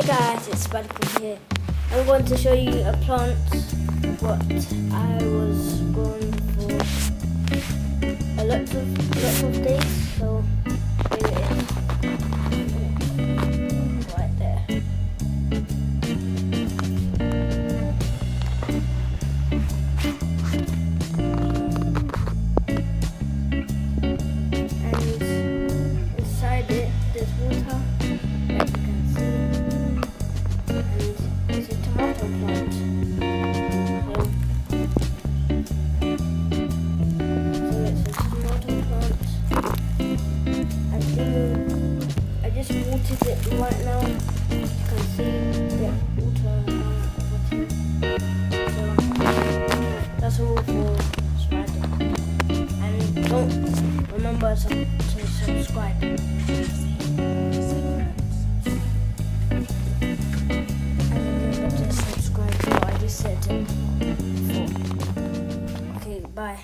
guys, it's Spadicle here. I'm going to show you a plant what I was growing for a lot of days. So here it is, right there. And inside it there's water. It's a tomato plant. So it's a tomato plant. I just watered it right now. You can see the water So that's all for Spider. And don't remember to subscribe. Said it before. Okay, bye.